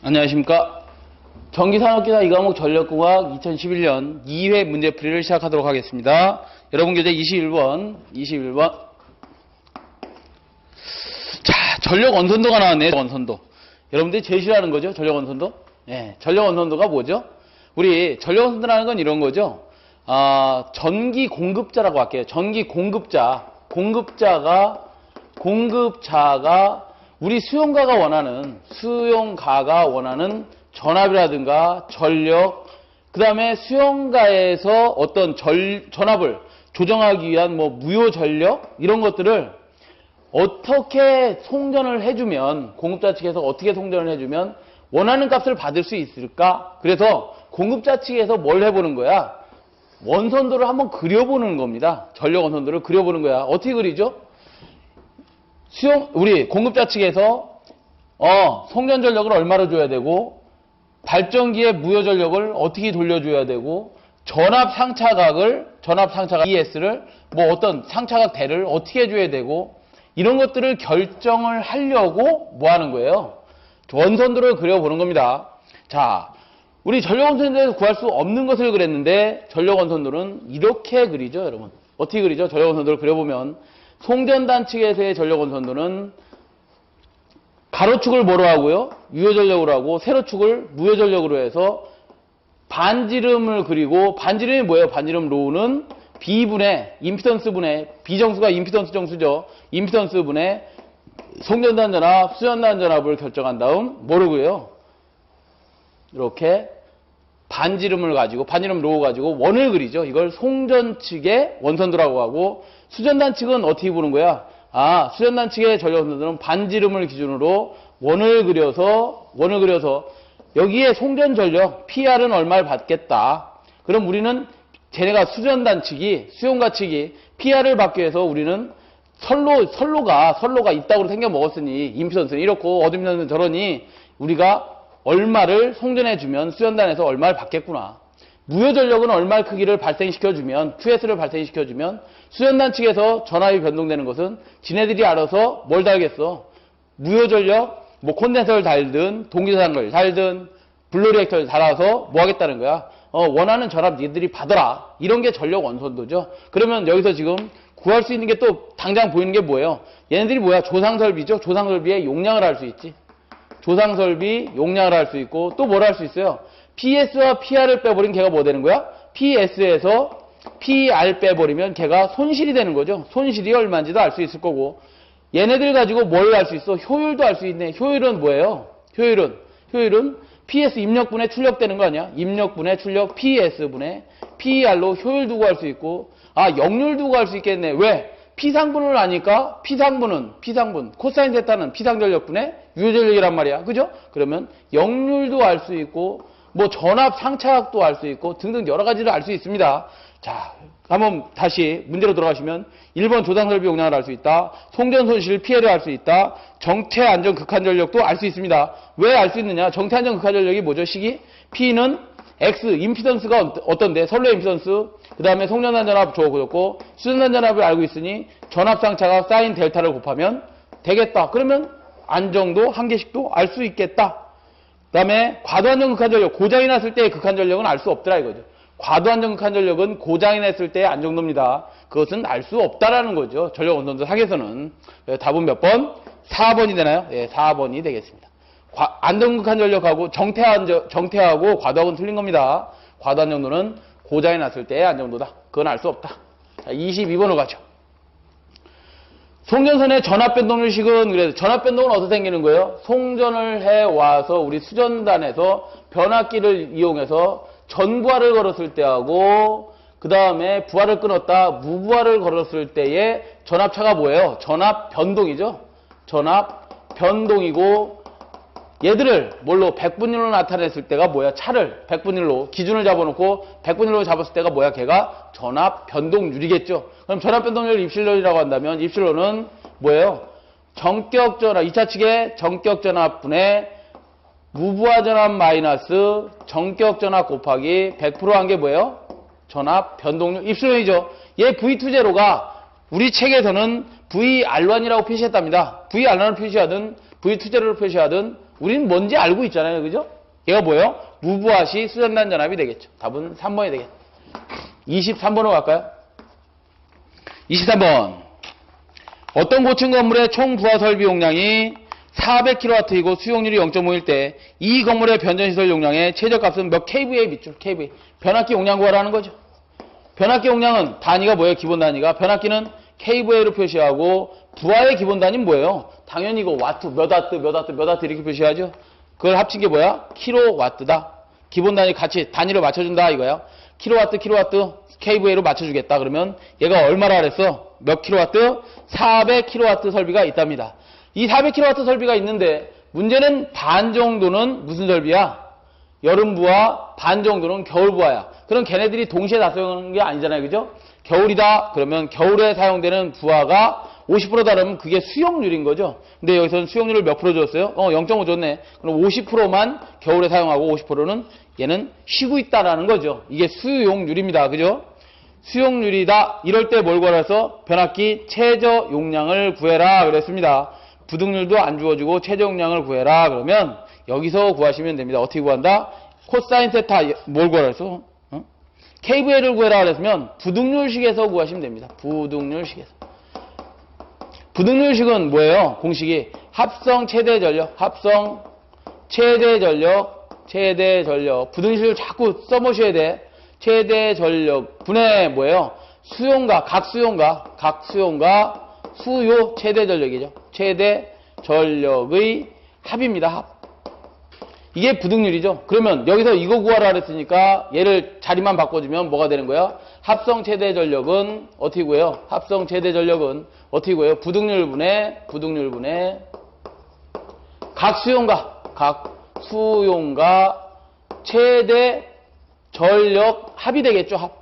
안녕하십니까. 전기산업기사 2과목 전력공학 2011년 2회 문제풀이를 시작하도록 하겠습니다. 여러분 교재 21번. 자, 전력 원선도가 나왔네요. 원선도. 여러분들이 제일 싫어하는 거죠? 전력 원선도? 네, 전력 원선도가 뭐죠? 우리 전력 원선도라는 건 이런 거죠. 전기 공급자라고 할게요. 전기 공급자. 공급자가 우리 수용가가 원하는 전압이라든가 전력, 그 다음에 수용가에서 어떤 전압을 조정하기 위한 무효 전력, 이런 것들을 어떻게 송전을 해주면, 공급자 측에서 어떻게 송전을 해주면 원하는 값을 받을 수 있을까? 그래서 공급자 측에서 뭘 해보는 거야? 원선도를 한번 그려보는 겁니다. 전력 원선도를 그려보는 거야. 어떻게 그리죠? 우리 공급자 측에서 송전 전력을 얼마로 줘야 되고, 발전기의 무효 전력을 어떻게 돌려줘야 되고, 전압 상차각 ES를 어떤 상차각 대를 어떻게 해줘야 되고, 이런 것들을 결정을 하려고 뭐 하는 거예요? 원선도를 그려보는 겁니다. 자, 우리 전력 원선도에서 구할 수 없는 것을 그렸는데, 전력 원선도는 이렇게 그리죠, 여러분. 어떻게 그리죠? 전력 원선도를 그려보면 송전단 측에서의 전력 원선도는 가로축을 뭐로 하고요? 유효전력으로 하고, 세로축을 무효전력으로 해서 반지름을 그리고, 반지름이 뭐예요? 반지름 로우는 B분의 임피던스 분의, B정수가 임피던스 정수죠. 임피던스 분의 송전단 전압, 수전단 전압을 결정한 다음 뭐로 그려요? 이렇게 반지름 로우 가지고 원을 그리죠. 이걸 송전 측의 원선도라고 하고, 수전단 측은 어떻게 보는 거야? 수전단 측의 전력 원선도는 반지름을 기준으로 원을 그려서 여기에 송전 전력 PR은 얼마를 받겠다. 그럼 우리는 쟤네가 수전단 측이, 수용가 측이 PR을 받기 위해서 우리는 선로가 이따구로 생겨 먹었으니, 임피던스는 이렇고 어드미던스는 저러니 우리가 얼마를 송전해주면 수전단에서 얼마를 받겠구나. 무효 전력은 얼마의 크기를 발생시켜주면, QS를 발생시켜주면, 수전단 측에서 전압이 변동되는 것은 지네들이 알아서 뭘 달겠어? 무효 전력, 콘덴서를 달든, 동기사상을 달든, 블루리액터를 달아서 뭐 하겠다는 거야? 원하는 전압 니들이 받아라. 이런 게 전력 원선도죠. 그러면 여기서 지금 구할 수 있는 게 또 당장 보이는 게 뭐예요? 얘네들이 뭐야? 조상설비죠? 조상설비의 용량을 알 수 있지. 조상설비 용량을 알 수 있고, 또 뭘 할 수 있어요? PS와 PR을 빼버리면 걔가 뭐 되는 거야? PS에서 PR 빼버리면 걔가 손실이 되는 거죠. 손실이 얼마인지도 알 수 있을 거고, 얘네들 가지고 뭘 알 수 있어? 효율도 알 수 있네. 효율은 뭐예요? 효율은 PS 입력분에 출력되는 거 아니야? 입력분에 출력 PS분에 PR로 효율 두고 할 수 있고, 역률 두고 할 수 있겠네. 왜? P상분을 아니까 P상분, 코사인 세타는 P상전력분의 유효전력이란 말이야. 그죠? 그러면 역률도 알 수 있고, 전압 상차각도 알 수 있고, 등등 여러 가지를 알 수 있습니다. 자, 한번 다시 문제로 들어가시면 1번 조상설비 용량을 알 수 있다. 송전 손실 PL을 알 수 있다. 정태 안전 극한 전력도 알 수 있습니다. 왜 알 수 있느냐? 정태 안전 극한 전력이 뭐죠? 식이 P는 X, 임피던스가 어떤데? 선로 임피던스, 그 다음에 송전단 전압 좋고, 수전단 전압을 알고 있으니 전압 상차각 사인 델타를 곱하면 되겠다. 그러면 안정도 한 개씩도 알 수 있겠다. 그 다음에 과도안전 극한 전력, 고장이 났을 때의 극한 전력은 알 수 없더라 이거죠. 과도안전 극한 전력은 고장이 났을 때의 안정도입니다. 그것은 알 수 없다라는 거죠. 전력 원선도 상에서는. 답은 몇 번? 4번이 되나요? 네, 4번이 되겠습니다. 안전 극한 전력하고 정태하고 과도하고는 틀린 겁니다. 과도한 정도는 고장이 났을 때의 안정도다. 그건 알 수 없다. 자, 22번으로 가죠. 송전선의 전압 변동률식은, 그래서 전압 변동은 어디서 생기는 거예요? 송전을 해와서 우리 수전단에서 변압기를 이용해서 전부하를 걸었을 때하고, 그 다음에 부하를 끊었다 무부하를 걸었을 때의 전압차가 뭐예요? 전압 변동이죠. 전압 변동이고, 얘들을 뭘로? 백분율로 나타냈을 때가 뭐야? 차를 백분율로 기준을 잡아놓고 백분율로 잡았을 때가 뭐야? 걔가 전압 변동률이겠죠. 그럼 전압 변동률 입실론이라고 한다면, 입실론은 뭐예요? 정격 전압, 2차 측의 정격 전압분의 무부하 전압 마이너스 정격 전압 곱하기 100% 한 게 뭐예요? 전압 변동률 입실론이죠. 얘 V2제로가 우리 책에서는 VR1이라고 표시했답니다. VR1을 표시하든 V2제로를 표시하든 우리는 뭔지 알고 있잖아요. 그죠? 얘가 뭐예요? 무부하시 수전단 전압이 되겠죠. 답은 3번이 되겠죠. 23번으로 갈까요? 23번. 어떤 고층 건물의 총 부하 설비 용량이 400kW이고 수용률이 0.5일 때 이 건물의 변전시설 용량의 최저값은 몇 kVA 밑줄? kVA. 변압기 용량 구하라는 거죠. 변압기 용량은 단위가 뭐예요? 기본 단위가. 변압기는 kVA로 표시하고 부하의 기본 단위는 뭐예요? 당연히 이거 와트, 몇 와트 이렇게 표시하죠. 그걸 합친 게 뭐야? 킬로와트다. 기본 단위 같이 단위로 맞춰준다 이거야. 킬로와트 kVA로 맞춰주겠다. 그러면 얘가 얼마라 그랬어? 몇 킬로와트? 400킬로와트 설비가 있답니다. 이 400킬로와트 설비가 있는데 문제는 반 정도는 무슨 설비야? 여름부하, 반 정도는 겨울부하야. 그럼 걔네들이 동시에 다 사용하는 게 아니잖아요. 그죠? 겨울이다. 그러면 겨울에 사용되는 부하가 50%다 그러면 그게 수용률인 거죠. 근데 여기서는 수용률을 몇 프로 줬어요? 0.5 줬네. 그럼 50%만 겨울에 사용하고 50%는 얘는 쉬고 있다라는 거죠. 이게 수용률입니다. 그죠? 수용률이다. 이럴 때 뭘 구하라서 변압기 최저 용량을 구해라 그랬습니다. 부등률도 안 주어지고 최저 용량을 구해라 그러면 여기서 구하시면 됩니다. 어떻게 구한다? 코사인 세타 뭘 구하라서? kVA를 구해라 그랬으면 부등률식에서 구하시면 됩니다. 부등률식에서. 부등률식은 뭐예요? 공식이 합성 최대 전력, 최대 전력. 부등식을 자꾸 써보셔야 돼. 최대 전력 분의 뭐예요? 수용가, 각수용가, 수요 최대 전력이죠. 최대 전력의 합입니다. 합. 이게 부등률이죠. 그러면 여기서 이거 구하라 그랬으니까 얘를 자리만 바꿔주면 뭐가 되는 거야? 합성 최대 전력은 어떻게 구해요? 합성 최대 전력은 어떻게 구해요? 부등률 분의 각수용가 최대 전력 합이 되겠죠. 합.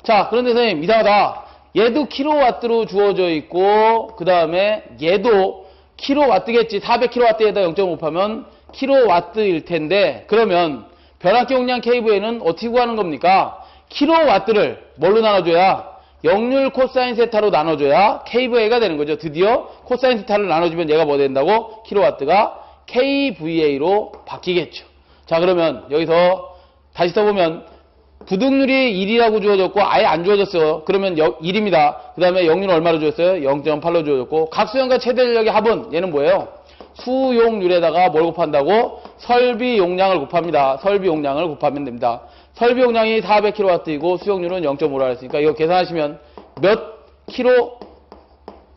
자, 그런데 선생님 이상하다. 얘도 킬로와트로 주어져 있고 그 다음에 얘도 킬로와트겠지. 400킬로와트에다 0.5 하면 킬로와트일 텐데 그러면 변압기 용량 kVA는 어떻게 구하는 겁니까? 킬로와트를 뭘로 나눠줘야? 역률 코사인 세타로 나눠줘야 kVA가 되는 거죠. 드디어 코사인 세타를 나눠주면 얘가 뭐 된다고? 킬로와트가 kVA로 바뀌겠죠. 자, 그러면 여기서 다시 써보면 부등률이 1이라고 주어졌고 아예 안 주어졌어요. 그러면 1입니다. 그 다음에 역률은 얼마로 주었어요? 0.8로 주어졌고 각수용과 최대 전력의 합은 얘는 뭐예요? 수용률에다가 뭘 곱한다고? 설비 용량을 곱합니다. 설비 용량을 곱하면 됩니다. 설비 용량이 400kW이고 수용률은 0.5라 했으니까 이거 계산하시면 몇 킬로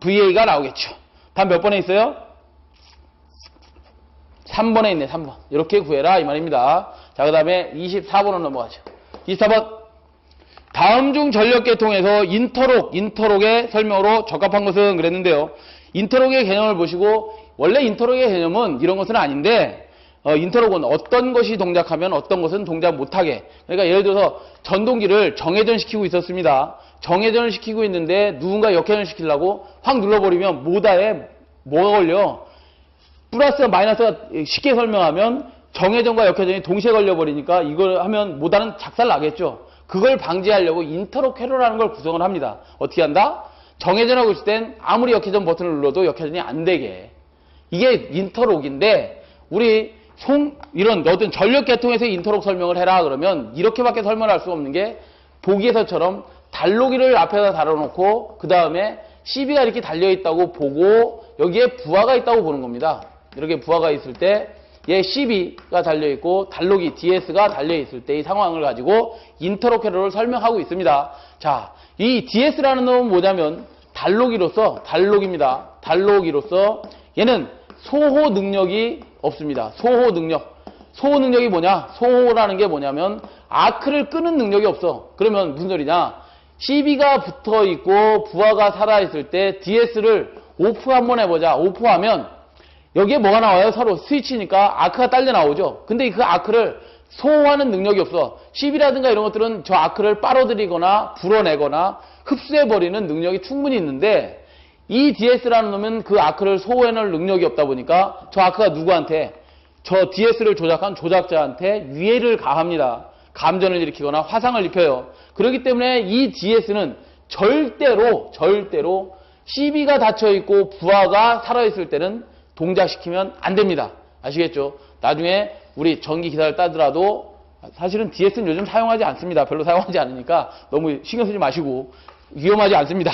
VA가 나오겠죠. 다음 몇 번에 있어요? 3번에 있네. 3번. 이렇게 구해라 이 말입니다. 자, 그 다음에 24번으로 넘어가죠. 24번. 다음 중 전력계통에서 인터록의 설명으로 적합한 것은 그랬는데요. 인터록의 개념을 보시고 원래 인터록의 개념은 이런 것은 아닌데 인터록은 어떤 것이 동작하면 어떤 것은 동작 못하게. 그러니까 예를 들어서 전동기를 정회전시키고 있었습니다. 정회전을 시키고 있는데 누군가 역회전을 시키려고 확 눌러버리면 모다에 뭐가 걸려? 플러스와 마이너스가 쉽게 설명하면 정회전과 역회전이 동시에 걸려버리니까 이걸 하면 모다는 작살 나겠죠. 그걸 방지하려고 인터록 회로라는 걸 구성을 합니다. 어떻게 한다? 정회전하고 있을 땐 아무리 역회전 버튼을 눌러도 역회전이 안 되게. 이게 인터록인데 우리 이런 어떤 전력 계통에서 인터록 설명을 해라 그러면 이렇게밖에 설명할 수 없는 게 보기에서처럼 달로기를 앞에다 달아놓고 그 다음에 CB가 이렇게 달려있다고 보고 여기에 부하가 있다고 보는 겁니다. 이렇게 부하가 있을 때 얘 CB가 달려있고 달로기 DS가 달려있을 때 이 상황을 가지고 인터록 회로를 설명하고 있습니다. 자, 이 DS라는 놈은 뭐냐면 달로기입니다. 달로기로서 얘는 소호 능력이 없습니다. 소호 능력이 뭐냐? 소호라는 게 뭐냐면 아크를 끄는 능력이 없어. 그러면 무슨 소리냐? CB가 붙어 있고 부하가 살아 있을 때 DS를 오프 한번 해보자. 오프하면 여기에 뭐가 나와요? 서로 스위치니까 아크가 딸려 나오죠. 근데 그 아크를 소호하는 능력이 없어. CB라든가 이런 것들은 저 아크를 빨아들이거나 불어내거나 흡수해버리는 능력이 충분히 있는데 이 DS라는 놈은 그 아크를 소호해낼 능력이 없다 보니까 저 아크가 누구한테? 저 DS를 조작한 조작자한테 위해를 가합니다. 감전을 일으키거나 화상을 입혀요. 그렇기 때문에 이 DS는 절대로 CB가 닫혀있고 부하가 살아있을 때는 동작시키면 안 됩니다. 아시겠죠? 나중에 우리 전기 기사를 따더라도 사실은 DS는 요즘 사용하지 않습니다. 별로 사용하지 않으니까 너무 신경 쓰지 마시고 위험하지 않습니다.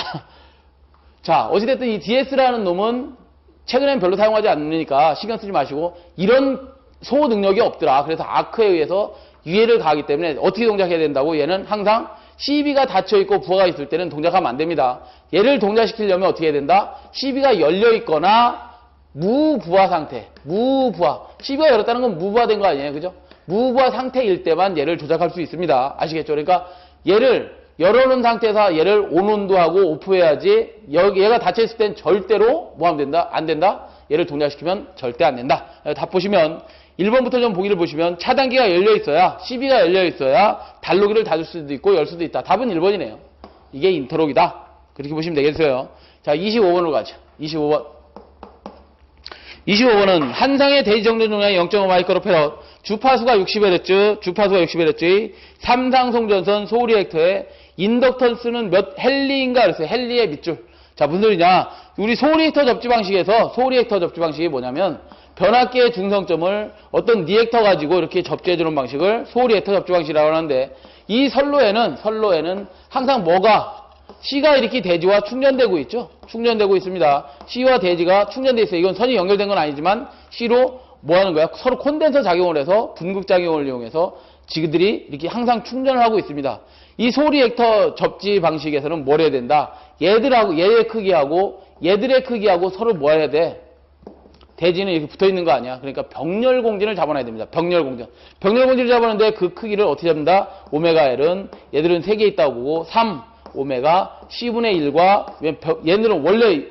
자, 어찌됐든 이 DS라는 놈은 최근엔 별로 사용하지 않으니까 신경 쓰지 마시고 이런 소호 능력이 없더라. 그래서 아크에 의해서 유해를 가하기 때문에 어떻게 동작해야 된다고? 얘는 항상 CB가 닫혀있고 부하가 있을 때는 동작하면 안 됩니다. 얘를 동작시키려면 어떻게 해야 된다? CB가 열려있거나 무부하 상태. 무부하. CB가 열었다는 건 무부하된 거 아니에요. 그죠? 무부하 상태일 때만 얘를 조작할 수 있습니다. 아시겠죠? 그러니까 얘를 열어놓은 상태에서 얘를 온온도 하고 오프해야지 얘가 닫혀있을 땐 절대로 뭐 하면 된다? 안 된다? 얘를 동작시키면 절대 안 된다. 답 보시면 1번부터 좀 보기를 보시면 차단기가 열려있어야 CB가 열려있어야 단로기를 닫을 수도 있고 열 수도 있다. 답은 1번이네요. 이게 인터록이다. 그렇게 보시면 되겠어요. 자, 25번으로 가죠. 25번은 한상의 대지 정전 용량이 0.5 마이크로페럿, 주파수가 60Hz, 삼상송전선 소리액터의 인덕턴스는 몇 헨리인가 그랬어요. 헨리의 밑줄. 자, 무슨 소리냐? 우리 소리액터 접지 방식에서 소리액터 접지 방식이 뭐냐면 변압기의 중성점을 어떤 리액터 가지고 이렇게 접지해주는 방식을 소리액터 접지 방식이라고 하는데 이 선로에는 항상 뭐가 C가 이렇게 대지와 충전되고 있죠. 충전되고 있습니다. C와 대지가 충전되어 있어요. 이건 선이 연결된 건 아니지만 C로 뭐 하는 거야? 서로 콘덴서 작용을 해서 분극작용을 이용해서 지그들이 이렇게 항상 충전을 하고 있습니다. 이 소리액터 접지 방식에서는 뭘 해야 된다? 얘의 크기하고 서로 뭐 해야 돼? 대지는 이렇게 붙어 있는 거 아니야. 그러니까 병렬공진을 잡아놔야 됩니다. 병렬공진을 잡아놓는데 그 크기를 어떻게 잡는다? 오메가 L은 얘들은 3개 있다고 보고 3 오메가 C분의 1과 얘들은 원래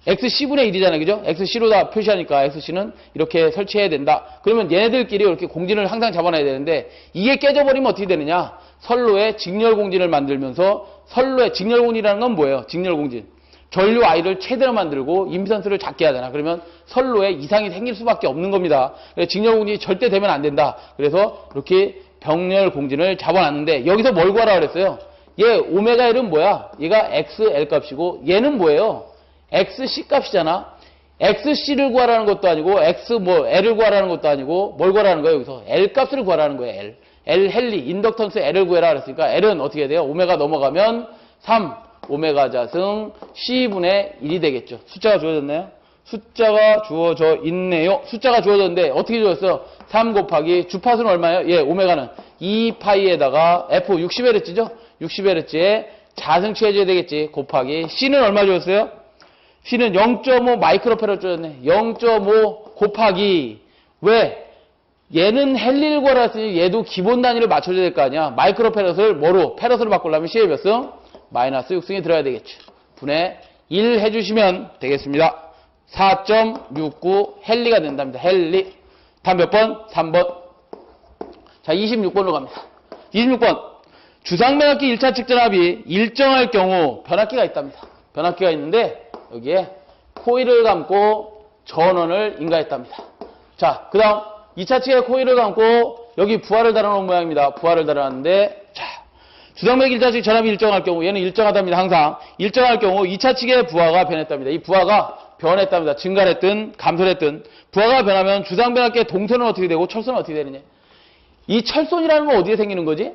XC분의 1이잖아요. 그죠? XC로 다 표시하니까 XC는 이렇게 설치해야 된다. 그러면 얘네들끼리 이렇게 공진을 항상 잡아놔야 되는데 이게 깨져버리면 어떻게 되느냐? 선로에 직렬공진을 만들면서 선로에 직렬공진이라는 건 뭐예요? 직렬공진. 전류 I를 최대로 만들고 임피던스를 작게 하잖아. 그러면 선로에 이상이 생길 수밖에 없는 겁니다. 그래서 직렬공진이 절대 되면 안 된다. 그래서 이렇게 병렬공진을 잡아놨는데 여기서 뭘 구하라 그랬어요? 얘 오메가 L은 뭐야? 얘가 XL 값이고 얘는 뭐예요? XC 값이잖아. XC를 구하라는 것도 아니고 L을 구하라는 것도 아니고 뭘 구하라는 거예요? 여기서 L 값을 구하라는 거예요. L 헨리 인덕턴스 L을 구해라 그랬으니까 L은 어떻게 해야 돼요? 오메가 넘어가면 3 오메가 자승 C분의 1이 되겠죠. 숫자가 주어졌나요? 숫자가 주어져 있네요. 숫자가 주어졌는데 어떻게 주어졌어요? 3 곱하기 주파수는 얼마예요? 예, 오메가는 2파이에다가 F 60Hz죠? 60Hz에 자승 취해줘야 되겠지. 곱하기 C는 얼마 주었어요? C는 0.5 마이크로페럿 주었네. 0.5 곱하기 왜? 얘는 헨리를 구하랬으니 얘도 기본 단위를 맞춰줘야 될 거 아니야. 마이크로페럿을 뭐로? 페럿으로 바꾸려면 C의 몇 승? 마이너스 6승이 들어야 되겠죠. 분의 1 해주시면 되겠습니다. 4.69 헨리가 된답니다. 헨리. 다음 몇 번? 3번. 자, 26번으로 갑니다. 26번. 주상변압기 1차 측전압이 일정할 경우 변압기가 있답니다. 변압기가 있는데 여기에 코일을 감고 전원을 인가했답니다. 자, 그 다음 2차 측에 코일을 감고 여기 부하를 달아놓은 모양입니다. 부하를 달아놨는데 자, 주상변압기 1차 측 전압이 일정할 경우 얘는 일정하답니다. 항상 일정할 경우 2차 측의 부하가 변했답니다. 이 부하가 변했답니다. 증가를 했든 감소를 했든 부하가 변하면 주상변압기의 동선은 어떻게 되고 철선은 어떻게 되느냐. 이 철선이라는 건 어디에 생기는 거지?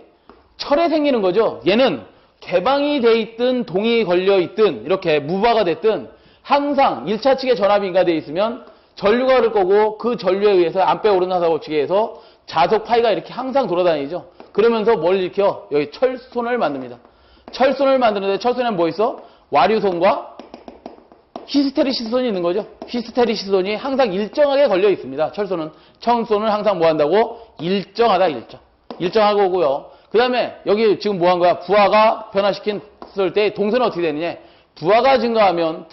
철에 생기는 거죠. 얘는 개방이 돼 있든 동이 걸려 있든 이렇게 무부하가 됐든 항상 1차 측에 전압이 인가되어 있으면 전류가 흐를 거고 그 전류에 의해서 암페어 오르나사 법칙에 의해서 자석 파이가 이렇게 항상 돌아다니죠. 그러면서 뭘 일으켜? 여기 철선을 만듭니다. 철선을 만드는데 철선에는 뭐 있어? 와류선과 히스테리시선이 있는 거죠. 히스테리시선이 항상 일정하게 걸려 있습니다. 철선은 항상 뭐 한다고? 일정하다. 일정하고 오고요. 그 다음에 여기 지금 뭐 한 거야? 부하가 변화시킨 때 동선은 어떻게 되느냐? 부하가 증가하면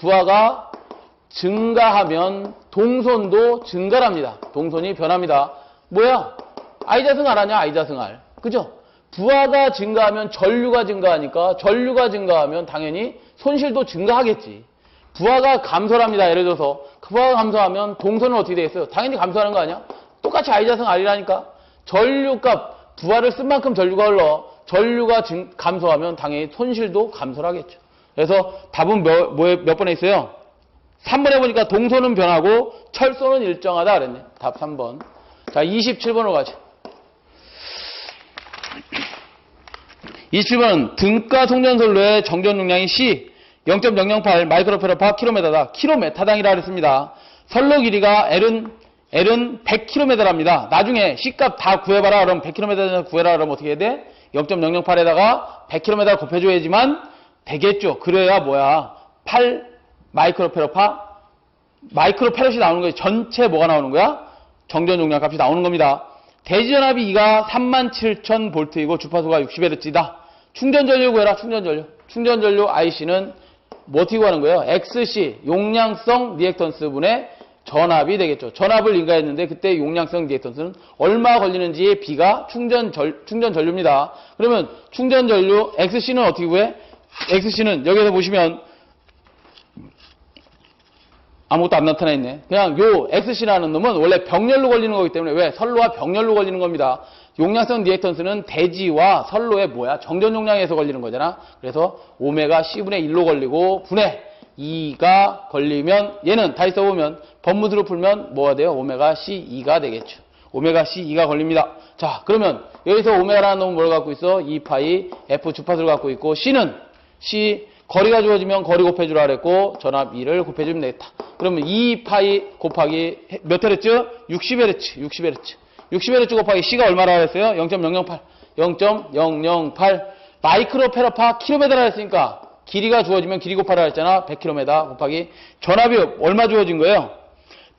동선도 증가합니다. 동선이 변합니다. 뭐야? I자승 R 아니야? I자승 R. 그죠? 부하가 증가하면 전류가 증가하니까 전류가 증가하면 당연히 손실도 증가하겠지. 부하가 감소를 합니다. 예를 들어서 부하가 감소하면 동선은 어떻게 되겠어요? 당연히 감소하는 거 아니야? 똑같이 I자승 R이라니까. 전류값 부하를 쓴 만큼 전류가 흘러 전류가 감소하면 당연히 손실도 감소를 하겠죠. 그래서 답은 몇 번에 있어요? 3번에 보니까 동소는 변하고 철소는 일정하다 그랬네. 답 3번. 자, 27번으로 가죠. 27번은 등가 송전선로의 정전 용량이 C 0.008 마이크로페라파 킬로미터다. 킬로메타당이라 그랬습니다. 선로 길이가 L은 100km랍니다. 나중에 C값 다 구해봐라 그러면 100km 구해라 그러면 어떻게 해야 돼? 0.008에다가 100km 곱해줘야지만 되겠죠. 그래야 뭐야? 8 마이크로페럿이 나오는 거예요. 전체 뭐가 나오는 거야? 정전 용량 값이 나오는 겁니다. 대지전압이 2가 37,000V이고 주파수가 60Hz다. 충전전류 구해라. 충전전류 IC는 뭐 어떻게 구하는 거예요? XC 용량성 리액턴스 분의 전압이 되겠죠. 전압을 인가했는데 그때 용량성 리액턴스는 얼마 걸리는지의 B가 충전전류입니다. 그러면 충전전류 XC는 어떻게 구해? XC는 여기서 보시면 아무것도 안 나타나 있네. 그냥 요 XC라는 놈은 원래 병렬로 걸리는 거기 때문에 왜? 선로와 병렬로 걸리는 겁니다. 용량성 리액턴스는 대지와 선로의 뭐야? 정전 용량에서 걸리는 거잖아. 그래서 오메가 C분의 1로 걸리고 분의 2가 걸리면 얘는 다시 써보면 법문으로 풀면 뭐가 돼요? 오메가 C2가 되겠죠. 오메가 C2가 걸립니다. 자, 그러면 여기서 오메가라는 놈은 뭘 갖고 있어? 2파이 F 주파수를 갖고 있고 C는 C 거리가 주어지면 거리 곱해주라 그랬고 전압 2를 곱해주면 되겠다. 그러면 2파이 곱하기 몇 헤르츠? 60Hz. 60Hz 곱하기 C가 얼마라고 했어요? 0.008. 0.008 마이크로페라파 킬로미터라 했으니까 길이가 주어지면 길이 곱하라 했잖아. 100km 곱하기 전압이 얼마 주어진 거예요?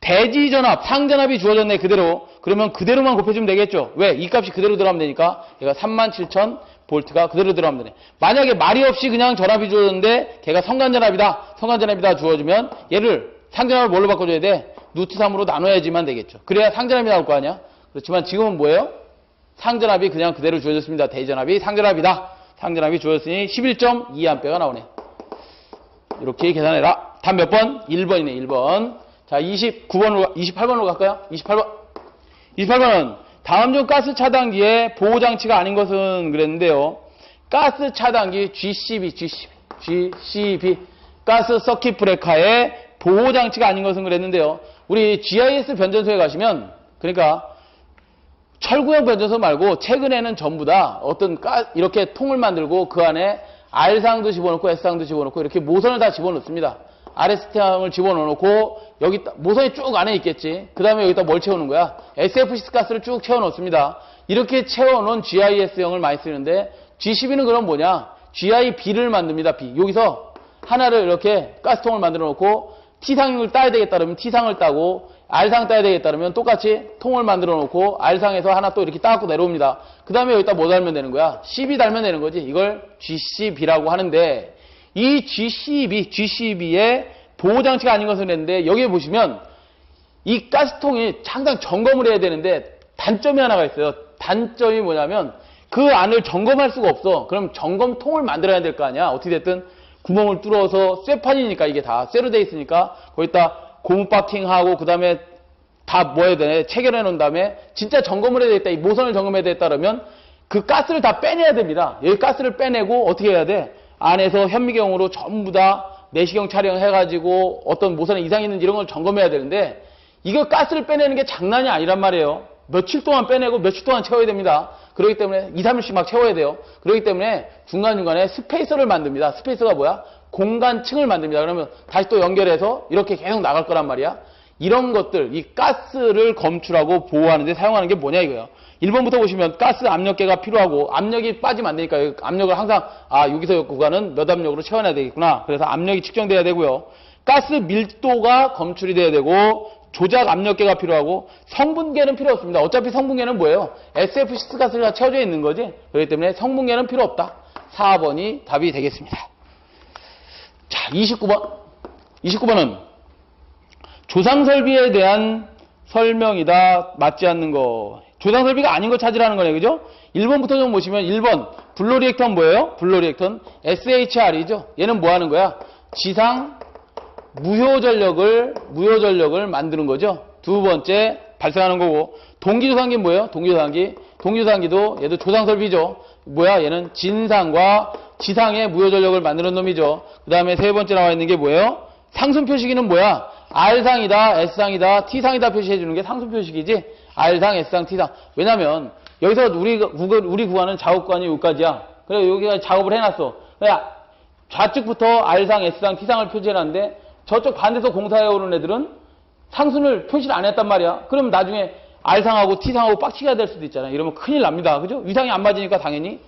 대지 전압, 상전압이 주어졌네 그대로. 그러면 그대로만 곱해주면 되겠죠. 왜? 이 값이 그대로 들어가면 되니까 얘가 37,000V가 그대로 들어가면 되네. 만약에 말이 없이 그냥 전압이 주어졌는데 걔가 성간전압이다 주어지면 얘를 상전압을 뭘로 바꿔줘야 돼? 루트 3으로 나눠야지만 되겠죠. 그래야 상전압이 나올 거 아니야? 그렇지만 지금은 뭐예요? 상전압이 그냥 그대로 주어졌습니다. 대전압이 상전압이다. 상전압이 주어졌으니 11.2A가 나오네. 이렇게 계산해라. 답 몇 번? 1번이네. 1번. 자, 28번으로 갈까요? 28번은 다음 중 가스 차단기의 보호장치가 아닌 것은 그랬는데요. 가스 차단기 GCB 가스 서킷 브레이커의 보호장치가 아닌 것은 그랬는데요. 우리 GIS 변전소에 가시면 그러니까 철구형 변전소 말고 최근에는 전부 다 어떤 이렇게 통을 만들고 그 안에 R상도 집어넣고 S상도 집어넣고 이렇게 모선을 다 집어넣습니다. RS탕을 집어넣고 여기 모선이 쭉 안에 있겠지. 그 다음에 여기다 뭘 채우는 거야? SF6 가스를 쭉 채워넣습니다. 이렇게 채워놓은 GIS형을 많이 쓰는데 G12는 그럼 뭐냐? GIB를 만듭니다. B. 여기서 하나를 이렇게 가스통을 만들어 놓고 T상을 따야 되겠다 그러면 T상을 따고 R상 따야 되겠다 그러면 똑같이 통을 만들어 놓고 R상에서 하나 또 이렇게 따갖고 내려옵니다. 그 다음에 여기다 뭐 달면 되는 거야? CB 달면 되는 거지. 이걸 GCB라고 하는데 이 GCB의 보호장치가 아닌 것은 했는데 여기에 보시면 이 가스통이 항상 점검을 해야 되는데 단점이 하나가 있어요. 단점이 뭐냐면 그 안을 점검할 수가 없어. 그럼 점검통을 만들어야 될 거 아니야. 어떻게 됐든 구멍을 뚫어서 쇠판이니까 이게 다 쇠로 돼 있으니까 거기다 고무 바킹하고 그 다음에 다 뭐 해야 되네. 체결해 놓은 다음에 진짜 점검을 해야 되겠다. 이 모선을 점검해야 되겠다 그러면 그 가스를 다 빼내야 됩니다. 여기 가스를 빼내고 어떻게 해야 돼? 안에서 현미경으로 전부 다 내시경 촬영해가지고 어떤 모선에 이상이 있는지 이런 걸 점검해야 되는데 이거 가스를 빼내는 게 장난이 아니란 말이에요. 며칠 동안 빼내고 며칠 동안 채워야 됩니다. 그렇기 때문에 2, 3일씩 막 채워야 돼요. 그렇기 때문에 중간중간에 스페이서를 만듭니다. 스페이서가 뭐야? 공간층을 만듭니다. 그러면 다시 또 연결해서 이렇게 계속 나갈 거란 말이야. 이런 것들, 이 가스를 검출하고 보호하는 데 사용하는 게 뭐냐 이거예요. 1번부터 보시면 가스 압력계가 필요하고 압력이 빠지면 안 되니까 압력을 항상 여기서 구간은 몇 압력으로 채워놔야 되겠구나. 그래서 압력이 측정돼야 되고요. 가스 밀도가 검출이 돼야 되고 조작 압력계가 필요하고 성분계는 필요 없습니다. 어차피 성분계는 뭐예요? SF6 가스가 채워져 있는 거지. 그렇기 때문에 성분계는 필요 없다. 4번이 답이 되겠습니다. 자, 29번. 29번은 조상설비에 대한 설명이다. 맞지 않는 거. 조상설비가 아닌 거 찾으라는 거네. 그죠? 1번부터 좀 보시면 1번 블로리액턴 뭐예요? 블로리액턴 SHR이죠. 얘는 뭐 하는 거야? 지상 무효전력을 만드는 거죠. 두 번째 발생하는 거고 동기조상기 뭐예요? 동기조상기도 얘도 조상설비죠. 뭐야? 얘는 진상과 지상의 무효전력을 만드는 놈이죠. 그 다음에 세 번째 나와 있는 게 뭐예요? 상순 표시기는 뭐야? R상이다, S상이다, T상이다 표시해 주는 게 상순 표시기지. R상, S상, T상. 왜냐면 여기서 우리 구간은 작업구간이 여기까지야. 그래 여기가 작업을 해놨어. 그래 좌측부터 R상, S상, T상을 표시해놨는데 저쪽 반대서 공사해 오는 애들은 상순을 표시를 안 했단 말이야. 그럼 나중에 R상하고 T상하고 빡치게 될 수도 있잖아. 이러면 큰일 납니다. 그죠? 위상이 안 맞으니까 당연히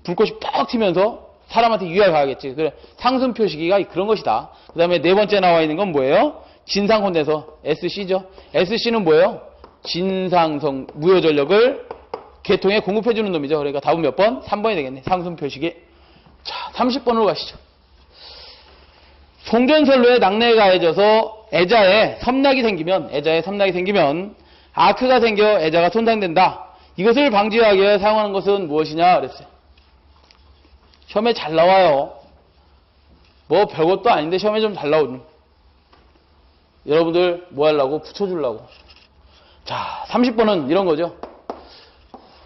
불꽃이 퍽 튀면서 사람한테 유해 가야겠지. 그래 상순 표시기가 그런 것이다. 그 다음에 네 번째 나와 있는 건 뭐예요? 진상혼내서 SC죠. SC는 뭐예요? 진상성 무효전력을 계통에 공급해주는 놈이죠. 그러니까 답은 몇 번? 3번이 되겠네. 상순 표시기. 자, 30번으로 가시죠. 송전선로에 낙뢰가 가해져서 애자에 섬락이 생기면 아크가 생겨 애자가 손상된다. 이것을 방지하기 위해 사용하는 것은 무엇이냐 그랬어요. 시험에 잘 나와요. 뭐 별것도 아닌데 시험에 좀 잘 나오는. 여러분들 뭐 하려고? 붙여주려고. 자, 30번은 이런 거죠.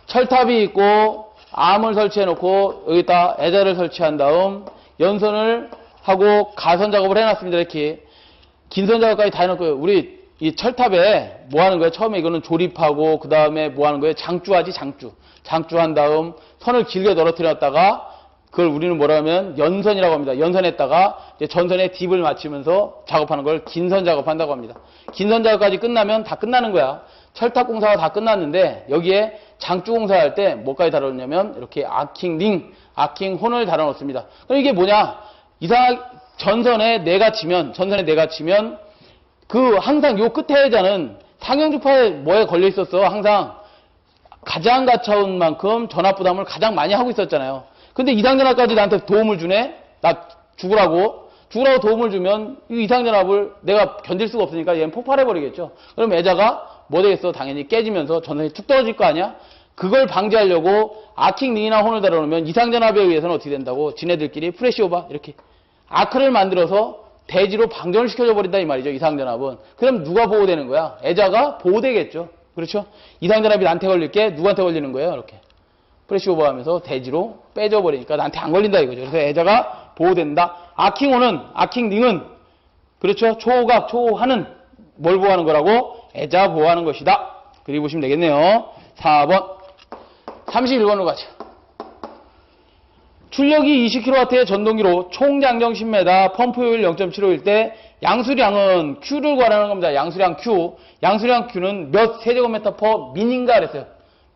철탑이 있고 암을 설치해 놓고 여기다 애자를 설치한 다음 연선을 하고 가선 작업을 해놨습니다. 이렇게 긴선 작업까지 다 해놓고요. 우리 이 철탑에 뭐 하는 거예요? 처음에 이거는 조립하고 그 다음에 뭐 하는 거예요? 장주하지 장주한 다음 선을 길게 널어뜨렸다가 그걸 우리는 뭐라 하면 연선이라고 합니다. 연선했다가 이제 전선에 딥을 맞추면서 작업하는 걸 긴선 작업한다고 합니다. 긴선 작업까지 끝나면 다 끝나는 거야. 철탑 공사가 다 끝났는데 여기에 장주 공사할 때 뭐까지 다뤄놓냐면 이렇게 아킹혼을 달아놓습니다. 그럼 이게 뭐냐? 전선에 내가 치면 그 항상 요 끝에 해자는 상형주파에 뭐에 걸려 있었어. 항상 가장 가차운 만큼 전압 부담을 가장 많이 하고 있었잖아요. 근데 이상전압까지 나한테 도움을 주네? 나 죽으라고 도움을 주면 이 이상전압을 내가 견딜 수가 없으니까 얘는 폭발해버리겠죠. 그럼 애자가 뭐 되겠어? 당연히 깨지면서 전선이 툭 떨어질 거 아니야? 그걸 방지하려고 아킹링이나 혼을 달아놓으면 이상전압에 의해서는 어떻게 된다고? 지네들끼리 프레시오바 이렇게 아크를 만들어서 대지로 방전을 시켜줘버린다 이 말이죠. 이상전압은. 그럼 누가 보호되는 거야? 애자가 보호되겠죠. 그렇죠? 이상전압이 나한테 걸릴 게 누구한테 걸리는 거예요? 이렇게. 프레시 오버하면서 대지로 빼줘버리니까 나한테 안 걸린다 이거죠. 그래서 애자가 보호된다. 아킹링은 그렇죠. 초호하는 뭘 보호하는 거라고? 애자 보호하는 것이다. 그리고 보시면 되겠네요. 4번 31번으로 가죠. 출력이 20kW의 전동기로 총 장정 10m, 펌프효율 0.75일 때 양수량은 Q를 구하라는 겁니다. 양수량 Q는 몇 세제곱미터 퍼 민인가 그랬어요.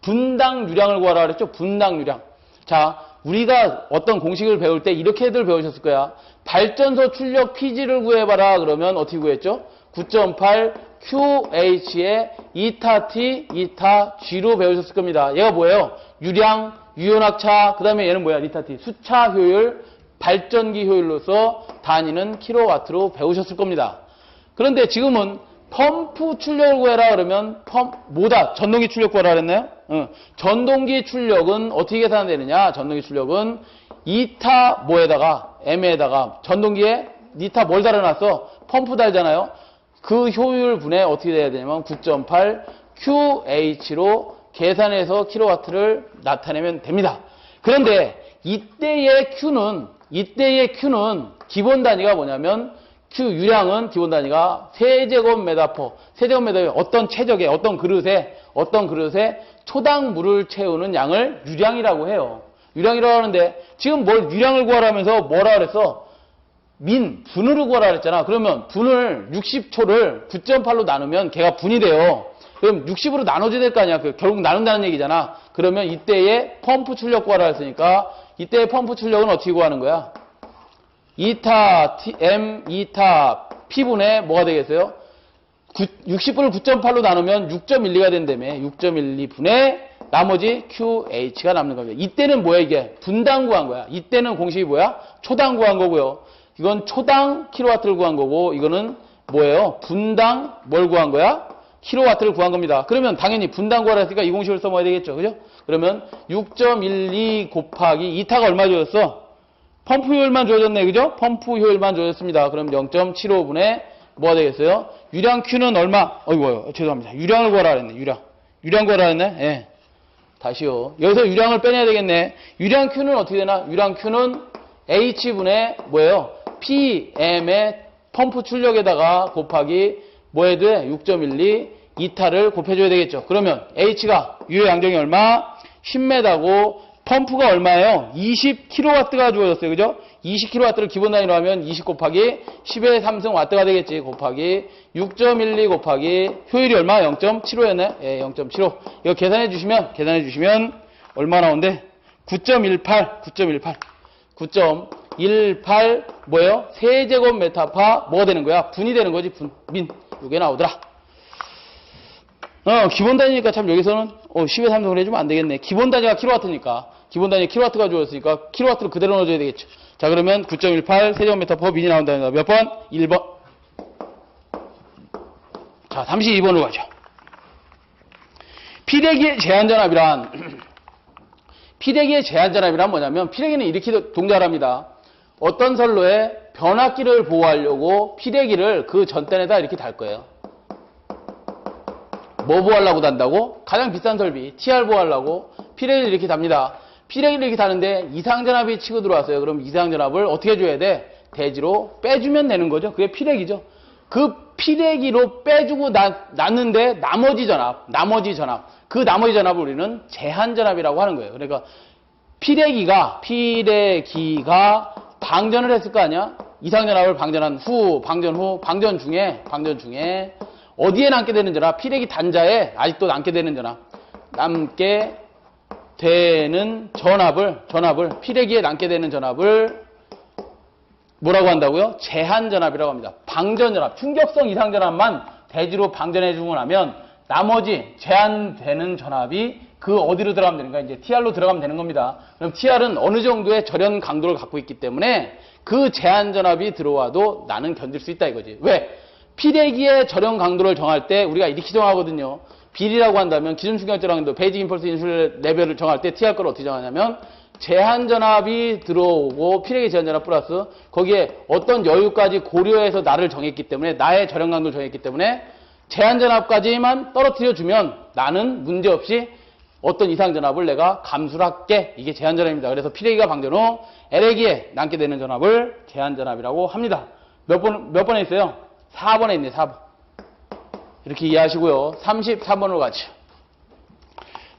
분당 유량을 구하라 그랬죠. 분당 유량. 자, 우리가 어떤 공식을 배울 때 이렇게들 배우셨을 거야. 발전소 출력 PG를 구해봐라 그러면 어떻게 구했죠? 9.8 QH의 이타 T, 이타 G로 배우셨을 겁니다. 얘가 뭐예요? 유량, 유연학차, 그 다음에 얘는 뭐야? 리타 T. 수차 효율, 발전기 효율로서 단위는 킬로와트로 배우셨을 겁니다. 그런데 지금은 펌프 출력을 구해라 그러면 뭐다? 전동기 출력 구하라 그랬나요? 전동기 출력은 어떻게 계산되느냐? 전동기 출력은 이타 뭐에다가 M에다가 전동기에 이타 뭘 달아놨어? 펌프 달잖아요. 그 효율분에 어떻게 돼야 되냐면 9.8 QH로 계산해서 킬로와트를 나타내면 됩니다. 그런데 이때의 Q는 기본 단위가 뭐냐면 Q 유량은 기본 단위가 세제곱미터 어떤 체적에 어떤 그릇에 초당 물을 채우는 양을 유량이라고 해요. 유량이라고 하는데 지금 뭘 유량을 구하라면서 뭐라 그랬어? 분을 구하라 그랬잖아. 그러면 분을 60초를 9.8로 나누면 걔가 분이 돼요. 그럼 60으로 나눠져야 될 거 아니야. 결국 나눈다는 얘기잖아. 그러면 이때의 펌프 출력 구하라 했으니까 이때의 펌프 출력은 어떻게 구하는 거야? 이타 M 이타 P분의 뭐가 되겠어요? 60분을 9.8로 나누면 6.12가 된다며. 6.12분의 나머지 QH가 남는 겁니다. 이때는 뭐야 이게? 분당 구한 거야. 이때는 공식이 뭐야? 초당 구한 거고요. 이건 초당 킬로와트를 구한 거고 이거는 뭐예요? 분당 뭘 구한 거야? 킬로와트를 구한 겁니다. 그러면 당연히 분당 구하라 했으니까 이 공식을 써먹어야 되겠죠. 그죠? 그러면 6.12 곱하기 이타가 얼마 주어졌어? 펌프 효율만 주어졌네. 그죠? 펌프 효율만 주어졌습니다. 그럼 0.75분의 뭐가 되겠어요? 유량 Q는 얼마? 죄송합니다. 유량을 구하라 그랬네. 유량 구하라 그랬네. 예. 다시요. 여기서 유량을 빼내야 되겠네. 유량 Q는 어떻게 되나? 유량 Q는 H분의 뭐예요? PM의 펌프 출력에다가 곱하기 뭐 해도 돼? 6.12 이타를 곱해줘야 되겠죠. 그러면 H가 유효 양정이 얼마? 10m고 펌프가 얼마예요? 20kW가 주어졌어요. 그죠? 20kW를 기본 단위로 하면 20 곱하기 10의 3승 와트가 되겠지. 곱하기 6.12 곱하기 효율이 얼마? 0.75였네. 예, 0.75. 이거 계산해 주시면 얼마 나온대? 9.18. 9.18 뭐예요? 세제곱미터파 뭐가 되는 거야? 분이 되는 거지. 민. 이게 나오더라. 기본 단위니까 참 여기서는 10의 3승을 해주면 안 되겠네. 기본 단위가 킬로와트니까. 기본 단위 킬로와트가 주어졌으니까 킬로와트로 그대로 넣어줘야 되겠죠. 자, 그러면 9.18 세제곱미터 퍼 민이 나온다는 거. 몇 번? 1번. 자, 32번으로 가죠. 피대기의 제한전압이란 피대기의 제한전압이란 뭐냐면 피대기는 이렇게 동작을 합니다. 어떤 선로에 변압기를 보호하려고 피대기를 그 전단에다 이렇게 달 거예요. 뭐 보호하려고 단다고? 가장 비싼 설비 TR 보호하려고 피대기를 이렇게 답니다. 피대기를 이렇게 다는데 이상전압이 치고 들어왔어요. 그럼 이상전압을 어떻게 해줘야 돼? 대지로 빼주면 되는 거죠. 그게 피대기죠. 그 피대기로 빼주고 놨는데 나머지 전압 그 나머지 전압을 우리는 제한전압이라고 하는 거예요. 그러니까 피대기가 방전을 했을 거 아니야? 이상전압을 방전 중에 어디에 남게 되는 전압? 피대기 단자에 아직도 남게 되는 전압. 남게 되는 전압을 피대기에 남게 되는 전압을 뭐라고 한다고요? 제한전압이라고 합니다. 방전전압, 충격성 이상전압만 대지로 방전해주고 나면 나머지 제한되는 전압이 그 어디로 들어가면 되는가? 이제 TR로 들어가면 되는 겁니다. 그럼 TR은 어느 정도의 절연 강도를 갖고 있기 때문에 그 제한전압이 들어와도 나는 견딜 수 있다 이거지. 왜? 피대기의 절연 강도를 정할 때 우리가 이렇게 정하거든요. 비리라고 한다면 기준 충격전압도 베이직 임펄스 인슐 레벨을 정할 때 TR 걸 어떻게 정하냐면 제한전압이 들어오고 피대기 제한전압 플러스 거기에 어떤 여유까지 고려해서 나를 정했기 때문에 나의 절연 강도를 정했기 때문에 제한전압까지만 떨어뜨려주면 나는 문제없이 어떤 이상전압을 내가 감수를 할게. 이게 제한전압입니다. 그래서 피대기가 방전 후 LA기에 남게 되는 전압을 제한전압이라고 합니다. 몇 번에 있어요? 4번에 있네. 4번. 이렇게 이해하시고요. 33번으로 가죠.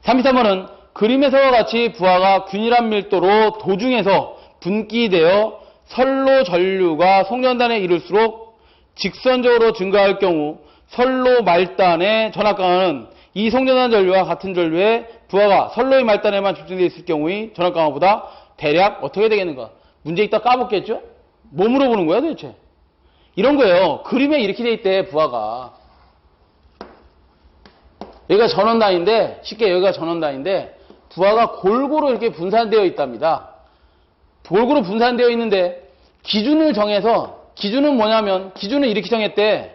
33번은 그림에서와 같이 부하가 균일한 밀도로 도중에서 분기되어 선로 전류가 송전단에 이를수록 직선적으로 증가할 경우 선로 말단의 전압 강화는 이 송전단 전류와 같은 전류의 부하가 선로의 말단에만 집중되어 있을 경우의 전압 강화보다 대략 어떻게 되겠는가? 문제 있다 까먹겠죠? 뭐 물어보는 거야 도대체? 이런 거예요. 그림에 이렇게 돼 있대 부하가. 여기가 전원단인데 쉽게 여기가 전원단인데 부하가 골고루 이렇게 분산되어 있답니다. 골고루 분산되어 있는데 기준을 정해서 기준은 뭐냐면 기준은 이렇게 정했대.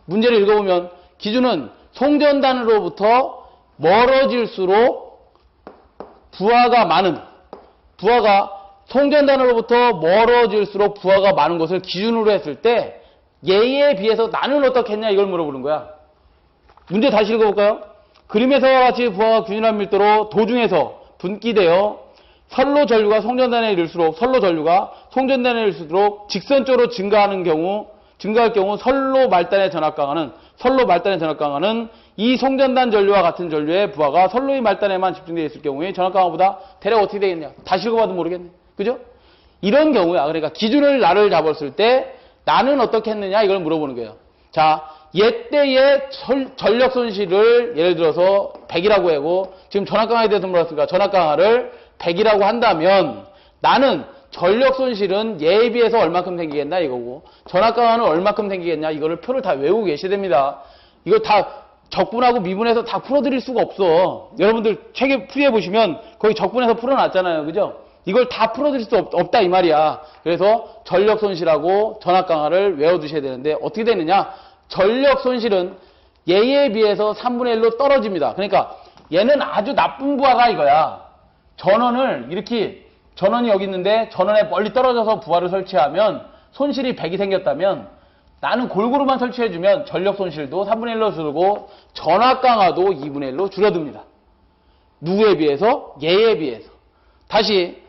문제를 읽어보면 기준은 송전단으로부터 멀어질수록 부하가 송전단으로부터 멀어질수록 부하가 많은 것을 기준으로 했을 때 얘에 비해서 나는 어떻게 했냐 이걸 물어보는 거야. 문제 다시 읽어볼까요? 그림에서와 같이 부하가 균일한 밀도로 도중에서 분기되어 선로 전류가 송전단에 이를수록 직선적으로 증가할 경우 선로 말단의 전압 강화는 이 송전단 전류와 같은 전류의 부하가 선로의 말단에만 집중되어 있을 경우에 전압 강화보다 대략 어떻게 되겠냐? 다시 읽어봐도 모르겠네. 그죠? 이런 경우야. 그러니까 기준을 나를 잡았을 때 나는 어떻게 했느냐 이걸 물어보는 거예요. 자, 옛때의 전력 손실을 예를 들어서 100이라고 하고 지금 전압 강화에 대해서 물었으니까 전압 강화를 100이라고 한다면 나는 전력 손실은 얘에 비해서 얼마큼 생기겠나 이거고 전압 강화는 얼마큼 생기겠냐 이거를 표를 다 외우고 계셔야 됩니다. 이거 다 적분하고 미분해서 다 풀어드릴 수가 없어. 여러분들 책에 풀이해 보시면 거기 적분해서 풀어놨잖아요. 그죠? 이걸 다 풀어드릴 수 없다 이 말이야. 그래서 전력 손실하고 전압 강화를 외워두셔야 되는데 어떻게 되느냐? 전력 손실은 얘에 비해서 3분의 1로 떨어집니다. 그러니까 얘는 아주 나쁜 부하가 이거야. 전원이 여기 있는데 전원에 멀리 떨어져서 부하를 설치하면 손실이 100이 생겼다면 나는 골고루만 설치해주면 전력 손실도 3분의 1로 줄고 전압 강화도 2분의 1로 줄어듭니다. 누구에 비해서? 얘에 비해서. 다시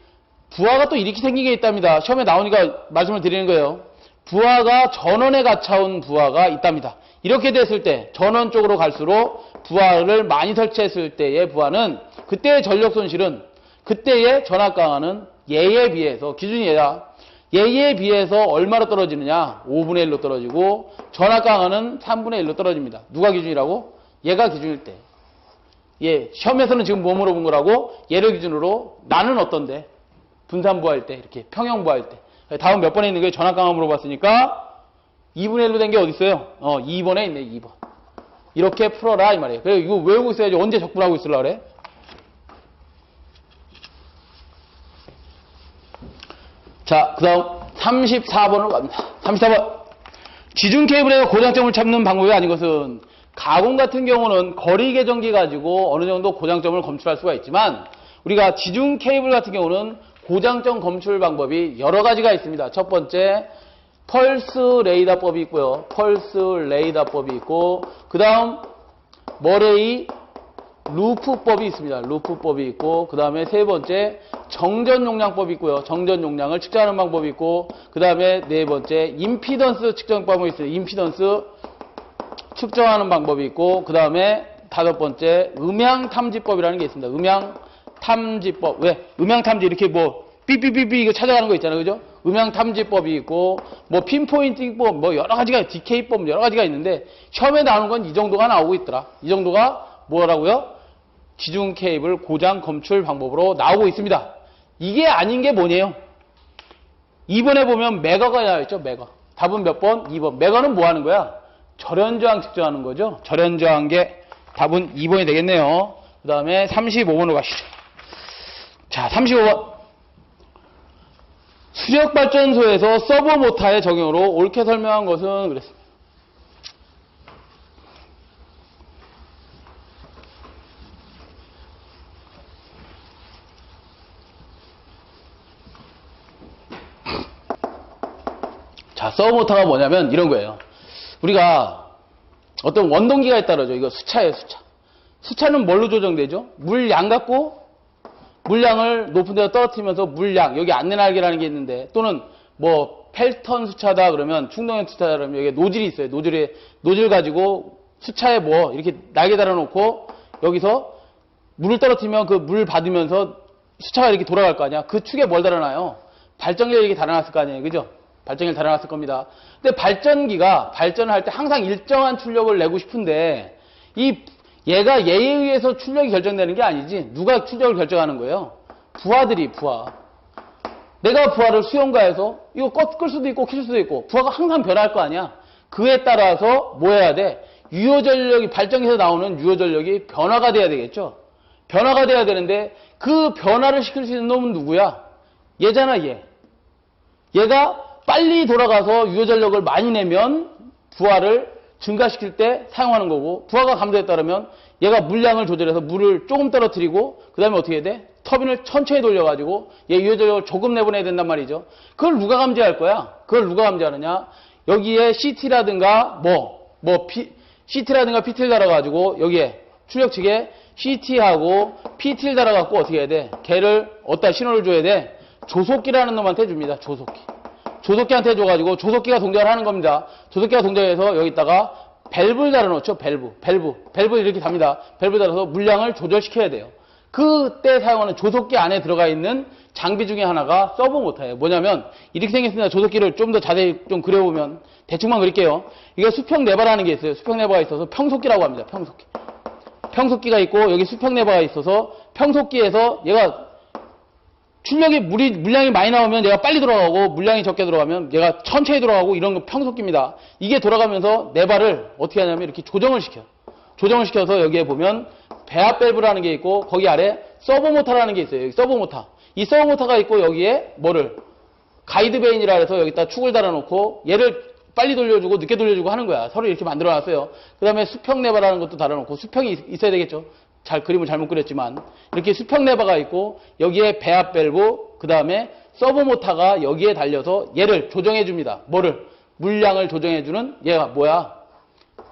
부하가 또 이렇게 생긴 게 있답니다. 시험에 나오니까 말씀을 드리는 거예요. 부하가 전원에 갇혀온 부하가 있답니다. 이렇게 됐을 때 전원 쪽으로 갈수록 부하를 많이 설치했을 때의 부하는 그때의 전력 손실은 그때의 전압 강화는 얘에 비해서 기준이 얘다. 얘에 비해서 얼마로 떨어지느냐? 5분의 1로 떨어지고 전압 강화는 3분의 1로 떨어집니다. 누가 기준이라고? 얘가 기준일 때. 예, 시험에서는 지금 뭐 물어본 거라고? 얘를 기준으로 나는 어떤데? 분산부하일 때, 이렇게 평형부하일 때. 다음 몇 번에 있는 게 전압 강화 물어봤으니까 2분의 1로 된 게 어디 있어요? 2번에 있네, 2번. 이렇게 풀어라 이 말이에요. 그래서 이거 외우고 있어야지 언제 적분하고 있으려고 그래? 자, 그 다음 34번으로 갑니다. 34번. 지중 케이블에서 고장점을 찾는 방법이 아닌 것은 가공 같은 경우는 거리 계정기 가지고 어느 정도 고장점을 검출할 수가 있지만 우리가 지중 케이블 같은 경우는 고장점 검출 방법이 여러 가지가 있습니다. 첫 번째 펄스 레이더법이 있고요. 펄스 레이더법이 있고 그 다음 머레이 루프법이 있습니다. 루프법이 있고 그 다음에 세 번째 정전 용량법이 있고요. 정전 용량을 측정하는 방법이 있고 그 다음에 네 번째 임피던스 측정 방법이 있어요. 임피던스 측정하는 방법이 있고 그 다음에 다섯 번째 음향탐지법이라는 게 있습니다. 음향탐지법. 왜? 음향탐지 이렇게 뭐 삐삐삐삐 이거 찾아가는 거 있잖아요. 그죠? 음향탐지법이 있고 뭐 핀포인팅법 뭐 여러 가지가 디케이법 여러 가지가 있는데 시험에 나오는 건 이 정도가 나오고 있더라. 이 정도가 뭐라고요? 지중 케이블 고장 검출 방법으로 나오고 있습니다. 이게 아닌 게 뭐냐요? 2번에 보면 메가가 나와있죠. 메가. 답은 몇 번? 2번. 메가는 뭐 하는 거야? 절연저항 측정하는 거죠. 절연저항계 답은 2번이 되겠네요. 그 다음에 35번으로 가시죠. 자, 35번. 수력발전소에서 서버모터의 적용으로 옳게 설명한 것은 그랬습니다. 자, 서버모터가 뭐냐면 이런 거예요. 우리가 어떤 원동기가 있다라죠. 이거 수차예요, 수차. 수차는 뭘로 조정되죠? 물량 갖고 물량을 높은 데로 떨어뜨리면서 물량, 여기 안내날개라는 게 있는데 또는 뭐 펠턴 수차다 그러면 충동형 수차다 그러면 여기 노즐이 있어요. 노즐 가지고 수차에 뭐 이렇게 날개 달아놓고 여기서 물을 떨어뜨리면 그 물 받으면서 수차가 이렇게 돌아갈 거 아니야. 그 축에 뭘 달아놔요? 발전기를 이렇게 달아놨을 거 아니에요. 그죠? 발전기를 달아놨을 겁니다. 근데 발전기가 발전을 할 때 항상 일정한 출력을 내고 싶은데 얘가 얘에 의해서 출력이 결정되는 게 아니지. 누가 출력을 결정하는 거예요? 부하들이 부하. 내가 부하를 수용가해서 이거 끌 수도 있고 킬 수도 있고 부하가 항상 변할 거 아니야. 그에 따라서 뭐 해야 돼? 유효전력이 발전기에서 나오는 유효전력이 변화가 돼야 되겠죠. 변화가 돼야 되는데 그 변화를 시킬 수 있는 놈은 누구야? 얘잖아 얘. 얘가 빨리 돌아가서 유효전력을 많이 내면 부하를 증가시킬 때 사용하는 거고 부하가 감소했다면 얘가 물량을 조절해서 물을 조금 떨어뜨리고 그 다음에 어떻게 해야 돼? 터빈을 천천히 돌려가지고 얘 유효전력을 조금 내보내야 된단 말이죠. 그걸 누가 감지할 거야? 그걸 누가 감지하느냐? 여기에 CT라든가 CT라든가 PT를 달아가지고 여기에 출력측에 CT하고 PT를 달아갖고 어떻게 해야 돼? 걔를 어디다 신호를 줘야 돼? 조속기라는 놈한테 줍니다. 조속기. 조속기한테 줘가지고 조속기가 동작을 하는 겁니다. 조속기가 동작해서 여기다가 밸브를 달아놓죠. 밸브 이렇게 답니다. 밸브 달아서 물량을 조절시켜야 돼요. 그때 사용하는 조속기 안에 들어가 있는 장비 중에 하나가 서버모터예요. 뭐냐면 이렇게 생겼습니다. 조속기를 좀 더 자세히 좀 그려보면 대충만 그릴게요. 이게 수평레버라는 게 있어요. 수평레버가 있어서 평속기라고 합니다. 평속기. 평속기가 있고 여기 수평레버가 있어서 평속기에서 얘가 출력이 물량이 많이 나오면 얘가 빨리 돌아가고 물량이 적게 들어가면 얘가 천천히 돌아가고 이런 건 평속기입니다. 이게 돌아가면서 레버를 어떻게 하냐면 이렇게 조정을 시켜. 조정을 시켜서 여기에 보면 배합 밸브라는 게 있고 거기 아래 서버모터라는 게 있어요. 여기 서버모터. 이 서버모터가 있고 여기에 뭐를 가이드 베인이라 해서 여기다 축을 달아놓고 얘를 빨리 돌려주고 늦게 돌려주고 하는 거야. 서로 이렇게 만들어놨어요. 그 다음에 수평 레버라는 것도 달아놓고 수평이 있어야 되겠죠. 그림을 잘못 그렸지만 이렇게 수평 레버가 있고 여기에 배합 밸브 그 다음에 서버모터가 여기에 달려서 얘를 조정해 줍니다. 뭐를? 물량을 조정해 주는 얘가 뭐야?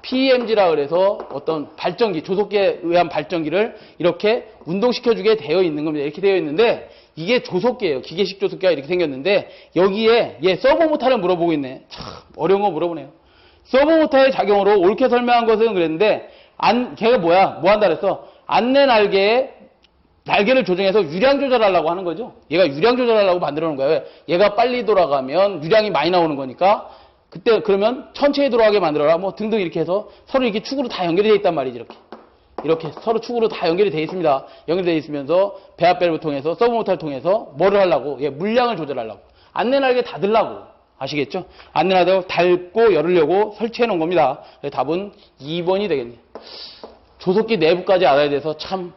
PMG라 그래서 어떤 발전기, 조속기에 의한 발전기를 이렇게 운동시켜주게 되어 있는 겁니다. 이렇게 되어 있는데 이게 조속기예요. 기계식 조속기가 이렇게 생겼는데 여기에 얘 서버모타를 물어보고 있네. 참 어려운 거 물어보네요. 서버모타의 작용으로 옳게 설명한 것은 그랬는데 걔가 뭐야? 뭐 한다 그랬어? 안내 날개를 조정해서 유량 조절하려고 하는 거죠. 얘가 유량 조절하려고 만들어 놓은 거야. 왜? 얘가 빨리 돌아가면 유량이 많이 나오는 거니까 그때 그러면 천천히 돌아가게 만들어라. 뭐 등등 이렇게 해서 서로 이렇게 축으로 다 연결이 돼 있단 말이지. 이렇게 서로 축으로 다 연결이 돼 있습니다. 연결되어 있으면서 배합배를 통해서 서브모터를 통해서 뭐를 하려고? 예, 물량을 조절하려고. 안내 날개 닫으려고. 아시겠죠? 안내 날개 닫고 열으려고 설치해 놓은 겁니다. 답은 2번이 되겠네요. 조속기 내부까지 알아야 돼서 참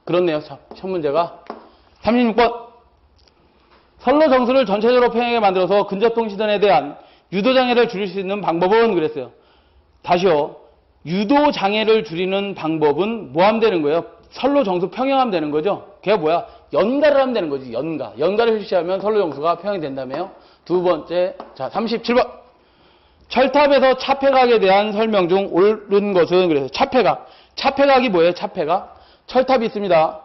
그렇네요. 참 시험 문제가. 36번. 선로 정수를 전체적으로 평행하게 만들어서 근접동 시전에 대한 유도장애를 줄일 수 있는 방법은 그랬어요. 다시요. 유도장애를 줄이는 방법은 뭐 하면 되는 거예요? 선로 정수 평행하면 되는 거죠. 그게 뭐야? 연가를 하면 되는 거지. 연가를 실시하면 선로 정수가 평행이 된다며요. 두 번째. 자, 37번. 철탑에서 차폐각에 대한 설명 중 옳은 것은 그래서 차폐각. 차폐각이 뭐예요? 차폐각. 철탑이 있습니다.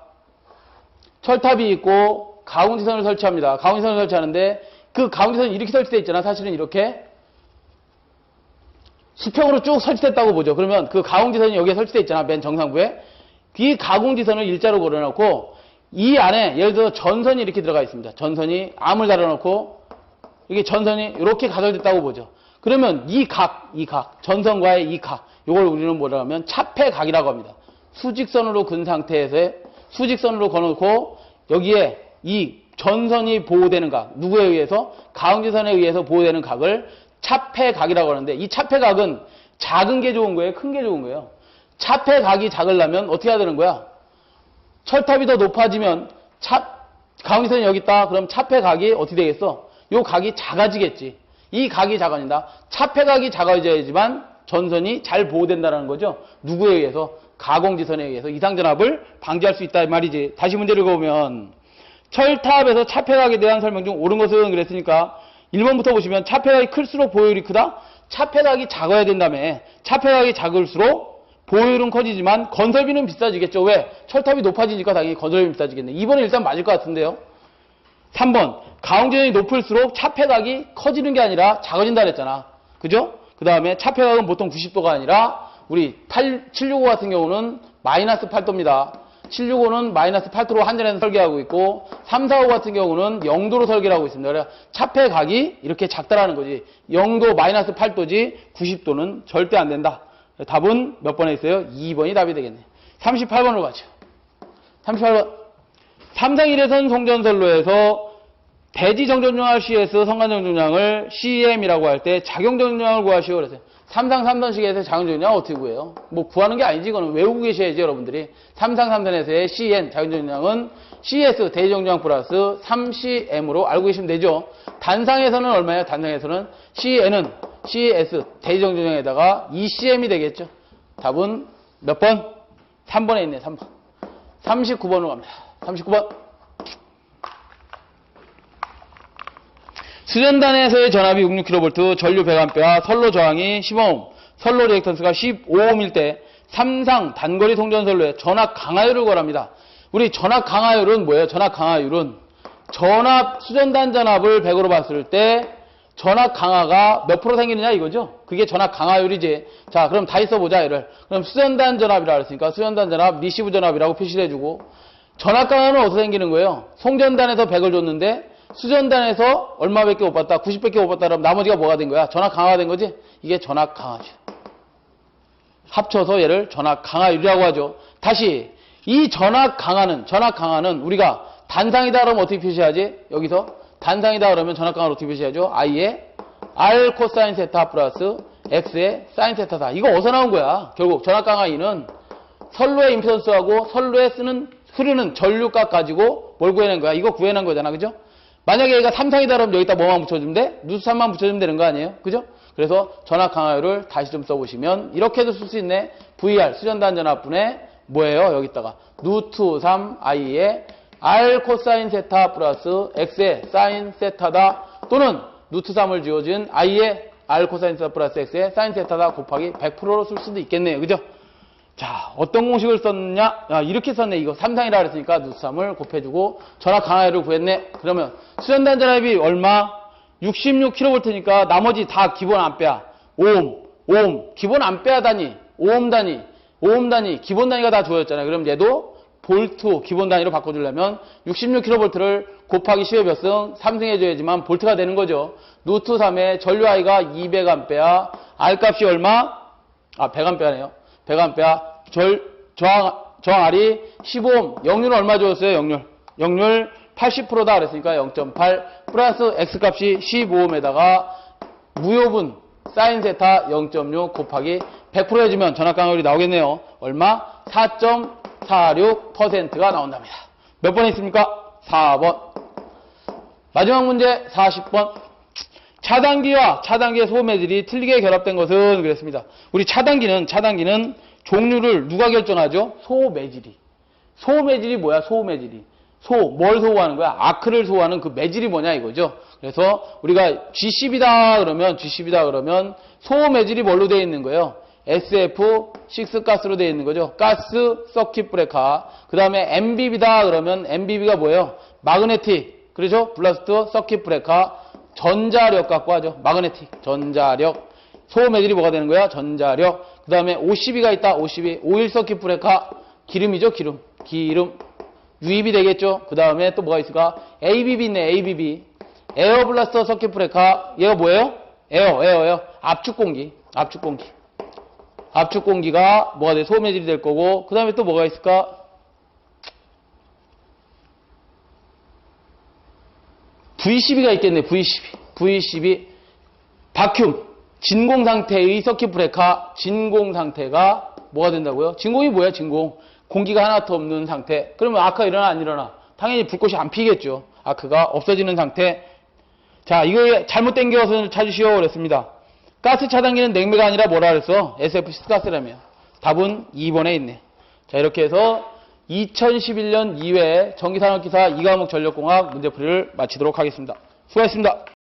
철탑이 있고 가공지선을 설치합니다. 가공지선을 설치하는데 그 가공지선이 이렇게 설치되어 있잖아. 사실은 이렇게 수평으로 쭉 설치됐다고 보죠. 그러면 그 가공지선이 여기에 설치되어 있잖아. 맨 정상부에. 이 가공지선을 일자로 걸어놓고 이 안에 예를 들어 전선이 이렇게 들어가 있습니다. 전선이 암을 달아놓고 이게 전선이 이렇게 가설됐다고 보죠. 그러면 이 각, 전선과의 이 각, 이걸 우리는 뭐라고 하면 차폐각이라고 합니다. 수직선으로 근 상태에서 수직선으로 걸어놓고 여기에 이 전선이 보호되는 각, 누구에 의해서? 가공지선에 의해서 보호되는 각을 차폐각이라고 하는데 이 차폐각은 작은 게 좋은 거예요? 큰 게 좋은 거예요? 차폐각이 작으려면 어떻게 해야 되는 거야? 철탑이 더 높아지면 가공지선이 여기 있다. 그럼 차폐각이 어떻게 되겠어? 요 각이 작아지겠지. 이 각이 작아진다. 차폐각이 작아져야지만 전선이 잘 보호된다는 거죠. 누구에 의해서? 가공지선에 의해서 이상전압을 방지할 수 있다 이 말이지. 다시 문제를 읽어보면 철탑에서 차폐각에 대한 설명 중 옳은 것은 그랬으니까 1번부터 보시면 차폐각이 클수록 보호율이 크다. 차폐각이 작아야 된다며. 차폐각이 작을수록 보호율은 커지지만 건설비는 비싸지겠죠. 왜? 철탑이 높아지니까 당연히 건설비는 비싸지겠네. 2번은 일단 맞을 것 같은데요. 3번 가공지선이 높을수록 차폐각이 커지는 게 아니라 작아진다 그랬잖아. 그죠? 그 다음에 차폐각은 보통 90도가 아니라 우리 765 같은 경우는 마이너스 8도입니다. 765는 마이너스 8도로 한전에서 설계하고 있고 345 같은 경우는 0도로 설계를 하고 있습니다. 그래서 차폐각이 이렇게 작다라는 거지. 0도 마이너스 8도지 90도는 절대 안 된다. 답은 몇 번에 있어요? 2번이 답이 되겠네. 38번으로 가죠. 38번. 삼성 1회선 송전선로에서 대지정전용할 CS 성간정전량을 CM이라고 할 때 작용정전량을 구하시오. 그랬어요. 삼상 3선식에서 작용정전량 어떻게 구해요? 뭐 구하는 게 아니지. 이거는 외우고 계셔야지 여러분들이. 삼상 3선에서의 CN 작용정전량은 CS 대지정전량 플러스 3CM으로 알고 계시면 되죠. 단상에서는 얼마예요? 단상에서는 CN은 CS 대지정전량에다가 2CM이 되겠죠. 답은 몇 번? 3번에 있네. 3번. 39번으로 갑니다. 39번. 수전단에서의 전압이 66kV, 전류 100A, 선로 저항이 15옴, 선로 리액턴스가 15옴일 때 삼상 단거리 송전선로의 전압 강하율을 구합니다. 우리 전압 강하율은 뭐예요? 전압 강하율은 수전단 전압을 100으로 봤을 때 전압 강하가 몇 프로 생기느냐 이거죠? 그게 전압 강하율이지. 자, 그럼 다 있어보자 얘를. 그럼 수전단 전압이라고 했으니까 수전단 전압, 리시브 전압이라고 표시를 해주고 전압 강하는 어디서 생기는 거예요? 송전단에서 100을 줬는데 수전단에서 얼마밖에 못 받다? 90밖에 못 받다. 그럼 나머지가 뭐가 된 거야? 전압 강화가 된 거지? 이게 전압 강화죠. 합쳐서 얘를 전압 강화율이라고 하죠. 다시 이 전압 강화는 우리가 단상이다 그러면 어떻게 표시하지? 여기서 단상이다 그러면 전압 강화를 어떻게 표시하죠? I에 R 코사인 세타 플러스 X의 사인 세타다. 이거 어디서 나온 거야? 결국 전압 강화 E는 선로의 임피던스하고 선로에 흐르는 전류값 가지고 뭘 구해낸 거야? 이거 구해낸 거잖아. 그죠? 만약에 얘가 삼상이다 그러면 여기다 뭐만 붙여주면 돼? 누수 3만 붙여주면 되는 거 아니에요? 그죠? 그래서 전압 강화율을 다시 좀 써보시면 이렇게도 쓸 수 있네. VR 수전단 전압분의 뭐예요? 여기다가 누트 3 I의 R 코사인 세타 플러스 X의 사인 세타다 또는 누트 3을 지워진 I의 R 코사인 세타 플러스 X의 사인 세타다 곱하기 100%로 쓸 수도 있겠네요. 그죠? 자, 어떤 공식을 썼냐? 야, 이렇게 썼네. 이거 3상이라 그랬으니까 누수3을 곱해주고 전압 강하율을 구했네. 그러면 수전단 전압이 얼마? 66kV니까 나머지 다 기본 암페어. 오hm, 기본 암페어 단위, 오hm 단위, 기본 단위가 다 주어졌잖아요. 그럼 얘도 볼트 기본 단위로 바꿔주려면 66kV를 곱하기 10의 몇 승? 3승 해줘야지만 볼트가 되는 거죠. 루트 3의 전류 I가 200A, R 값이 얼마? 100A네요. 100A, 저항 R이 15ohm, 역률은 얼마 줬어요? 역률 80%다 그랬으니까 0.8 플러스 X 값이 15ohm에다가 무효분 사인 세타 0.6 곱하기 100% 해주면 전압 강율이 나오겠네요. 얼마? 4.46%가 나온답니다. 몇 번에 있습니까? 4번. 마지막 문제 40번. 차단기와 차단기의 소매질이 틀리게 결합된 것은 그랬습니다. 우리 차단기는 종류를 누가 결정하죠? 소매질이. 소매질이 뭐야? 소매질이. 뭘 소호하는 거야? 아크를 소호하는 그 매질이 뭐냐 이거죠. 그래서 우리가 G10이다 그러면 소매질이 뭘로 되어 있는 거예요? SF6 가스로 되어 있는 거죠. 가스 서킷 브레이커. 그 다음에 MBB다 그러면 MBB가 뭐예요? 마그네틱. 그렇죠? 블라스트 서킷 브레이커. 전자력 갖고 하죠. 마그네틱. 전자력. 소매질이 뭐가 되는 거야? 전자력. 그 다음에 52가 있다. 52. 오일 서킷 브레이커. 기름이죠. 기름. 유입이 되겠죠. 그 다음에 또 뭐가 있을까? ABB 있네. ABB. 에어 블라스터 서킷 브레이커. 얘가 뭐예요? 에어. 압축공기가 뭐가 돼? 소매질이 될 거고. 그 다음에 또 뭐가 있을까? V12가 있겠네. V12. 바큐um. 진공 상태의 서킷 브레이커. 진공 상태가 뭐가 된다고요? 진공이 뭐야? 진공. 공기가 하나도 없는 상태. 그러면 아크가 일어나 안 일어나? 당연히 불꽃이 안 피겠죠. 아크가 없어지는 상태. 자, 이거 잘못된 것을 찾으시오 그랬습니다. 가스 차단기는 냉매가 아니라 뭐라 그랬어? SF6 가스라며. 답은 2번에 있네. 자, 이렇게 해서 2011년 2회 전기산업기사 2과목 전력공학 문제풀이를 마치도록 하겠습니다. 수고하셨습니다.